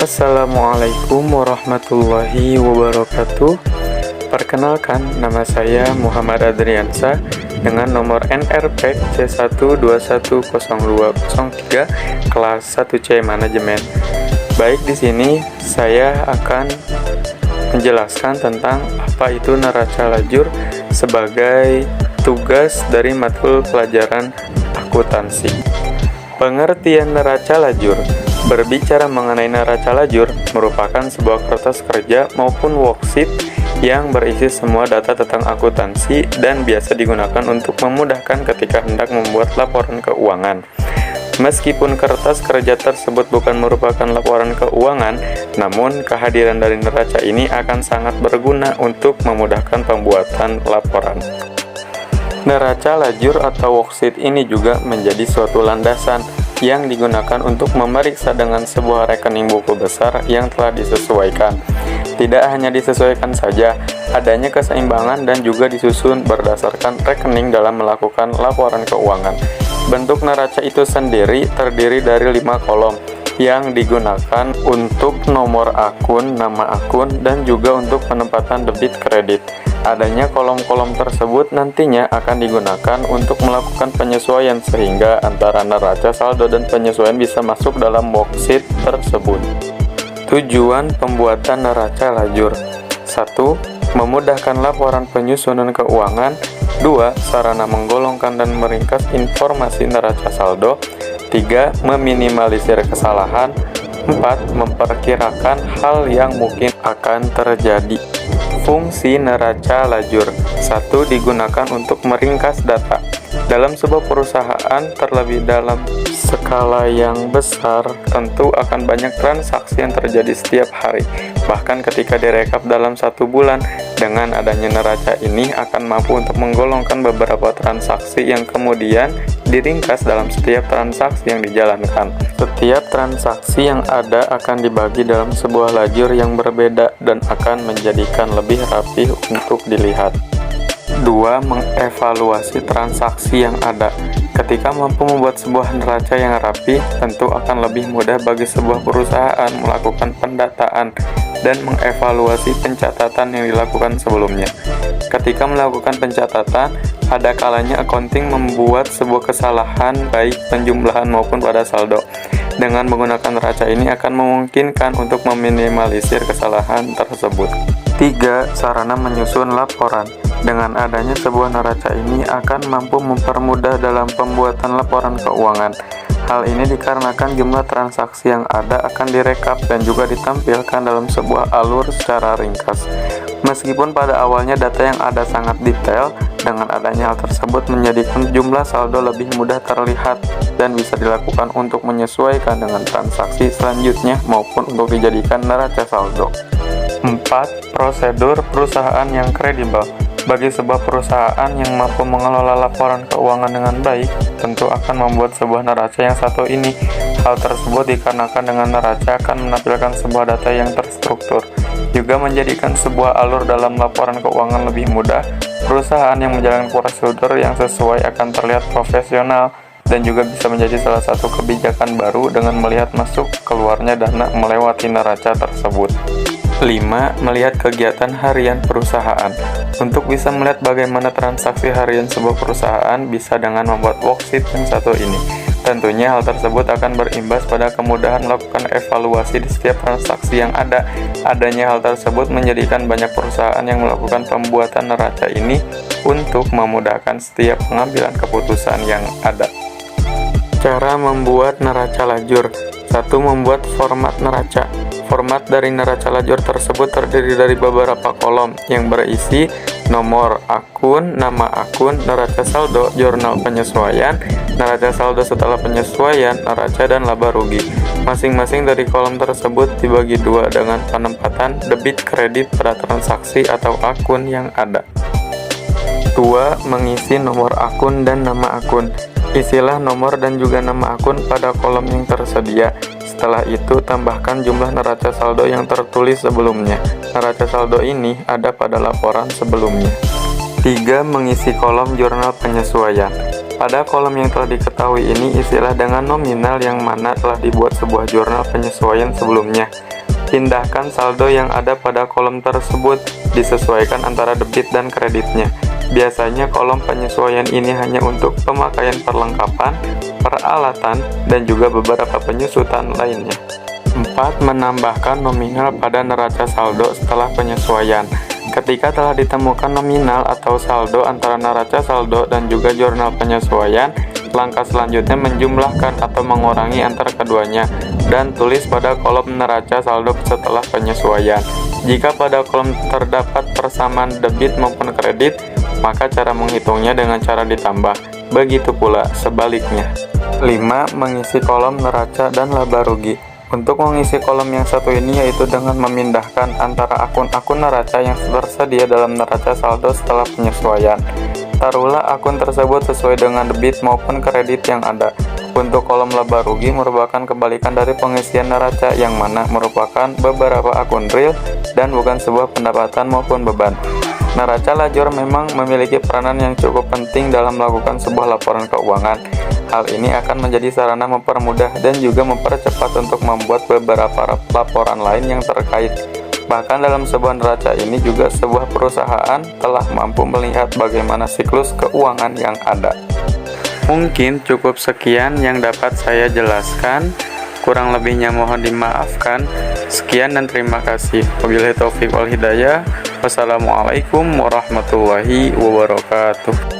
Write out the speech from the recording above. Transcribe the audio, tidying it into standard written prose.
Assalamualaikum warahmatullahi wabarakatuh. Perkenalkan, nama saya Muhammad Adriansa dengan nomor NRP C1210203 kelas 1C Manajemen. Baik, di sini saya akan menjelaskan tentang apa itu neraca lajur sebagai tugas dari matkul pelajaran akuntansi. Pengertian neraca lajur. Berbicara mengenai neraca lajur merupakan sebuah kertas kerja maupun worksheet yang berisi semua data tentang akuntansi dan biasa digunakan untuk memudahkan ketika hendak membuat laporan keuangan. Meskipun kertas kerja tersebut bukan merupakan laporan keuangan, namun kehadiran dari neraca ini akan sangat berguna untuk memudahkan pembuatan laporan. Neraca lajur atau worksheet ini juga menjadi suatu landasan yang digunakan untuk memeriksa dengan sebuah rekening buku besar yang telah disesuaikan. Tidak hanya disesuaikan saja, adanya keseimbangan dan juga disusun berdasarkan rekening dalam melakukan laporan keuangan. Bentuk neraca itu sendiri terdiri dari 5 kolom yang digunakan untuk nomor akun, nama akun, dan juga untuk penempatan debit kredit. Adanya kolom-kolom tersebut nantinya akan digunakan untuk melakukan penyesuaian sehingga antara neraca saldo dan penyesuaian bisa masuk dalam worksheet tersebut. Tujuan pembuatan neraca lajur: 1. Memudahkan laporan penyusunan keuangan. 2. Sarana menggolongkan dan meringkas informasi neraca saldo. 3. Meminimalisir kesalahan. 4. Memperkirakan hal yang mungkin akan terjadi. Fungsi neraca lajur. 1. Digunakan untuk meringkas data. Dalam sebuah perusahaan, terlebih dalam skala yang besar, tentu akan banyak transaksi yang terjadi setiap hari. Bahkan ketika direkap dalam 1 bulan, dengan adanya neraca ini akan mampu untuk menggolongkan beberapa transaksi yang kemudian diringkas dalam setiap transaksi yang dijalankan. Setiap transaksi yang ada akan dibagi dalam sebuah lajur yang berbeda dan akan menjadikan lebih rapi untuk dilihat. 2. Mengevaluasi transaksi yang ada. Ketika mampu membuat sebuah neraca yang rapi, tentu akan lebih mudah bagi sebuah perusahaan melakukan pendataan dan mengevaluasi pencatatan yang dilakukan sebelumnya. Ketika melakukan pencatatan, ada kalanya accounting membuat sebuah kesalahan baik penjumlahan maupun pada saldo. Dengan menggunakan neraca ini akan memungkinkan untuk meminimalisir kesalahan tersebut. 3. Sarana menyusun laporan. Dengan adanya sebuah neraca ini akan mampu mempermudah dalam pembuatan laporan keuangan. Hal ini dikarenakan jumlah transaksi yang ada akan direkap dan juga ditampilkan dalam sebuah alur secara ringkas. Meskipun pada awalnya data yang ada sangat detail, dengan adanya hal tersebut menjadikan jumlah saldo lebih mudah terlihat dan bisa dilakukan untuk menyesuaikan dengan transaksi selanjutnya maupun untuk dijadikan neraca saldo. 4. Prosedur perusahaan yang kredibel. Bagi sebuah perusahaan yang mampu mengelola laporan keuangan dengan baik, tentu akan membuat sebuah neraca yang satu ini. Hal tersebut dikarenakan dengan neraca akan menampilkan sebuah data yang terstruktur, juga menjadikan sebuah alur dalam laporan keuangan lebih mudah. Perusahaan yang menjalankan prosedur yang sesuai akan terlihat profesional dan juga bisa menjadi salah satu kebijakan baru dengan melihat masuk keluarnya dana melewati neraca tersebut. 5. Melihat kegiatan harian perusahaan. Untuk bisa melihat bagaimana transaksi harian sebuah perusahaan bisa dengan membuat worksheet yang satu ini. Tentunya hal tersebut akan berimbas pada kemudahan melakukan evaluasi di setiap transaksi yang ada. Adanya hal tersebut menjadikan banyak perusahaan yang melakukan pembuatan neraca ini untuk memudahkan setiap pengambilan keputusan yang ada. Cara membuat neraca lajur. 1. Membuat format neraca. Format dari neraca lajur tersebut terdiri dari beberapa kolom yang berisi nomor akun, nama akun, neraca saldo, jurnal penyesuaian, neraca saldo setelah penyesuaian, neraca, dan laba rugi. Masing-masing dari kolom tersebut dibagi dua dengan penempatan debit kredit pada transaksi atau akun yang ada. 2. Mengisi nomor akun dan nama akun. Isilah nomor dan juga nama akun pada kolom yang tersedia. Setelah itu, tambahkan jumlah neraca saldo yang tertulis sebelumnya. Neraca saldo ini ada pada laporan sebelumnya. 3. Mengisi kolom jurnal penyesuaian. Pada kolom yang telah diketahui ini isilah dengan nominal yang mana telah dibuat sebuah jurnal penyesuaian sebelumnya. Pindahkan saldo yang ada pada kolom tersebut, disesuaikan antara debit dan kreditnya. Biasanya kolom penyesuaian ini hanya untuk pemakaian perlengkapan, peralatan, dan juga beberapa penyusutan lainnya. 4. Menambahkan nominal pada neraca saldo setelah penyesuaian. Ketika telah ditemukan nominal atau saldo antara neraca saldo dan juga jurnal penyesuaian, langkah selanjutnya menjumlahkan atau mengurangi antara keduanya dan tulis pada kolom neraca saldo setelah penyesuaian. Jika pada kolom terdapat persamaan debit maupun kredit, maka cara menghitungnya dengan cara ditambah. Begitu pula sebaliknya. 5. Mengisi kolom neraca dan laba rugi. Untuk mengisi kolom yang satu ini yaitu dengan memindahkan antara akun-akun neraca yang tersedia dalam neraca saldo setelah penyesuaian. Taruhlah akun tersebut sesuai dengan debit maupun kredit yang ada. Untuk kolom laba rugi merupakan kebalikan dari pengisian neraca yang mana merupakan beberapa akun real dan bukan sebuah pendapatan maupun beban. Neraca lajur memang memiliki peranan yang cukup penting dalam melakukan sebuah laporan keuangan. Hal ini akan menjadi sarana mempermudah dan juga mempercepat untuk membuat beberapa laporan lain yang terkait. Bahkan dalam sebuah neraca ini juga sebuah perusahaan telah mampu melihat bagaimana siklus keuangan yang ada. Mungkin cukup sekian yang dapat saya jelaskan. Kurang lebihnya mohon dimaafkan. Sekian dan terima kasih. Wabillahi taufiq wal hidayah. Wassalamualaikum warahmatullahi wabarakatuh.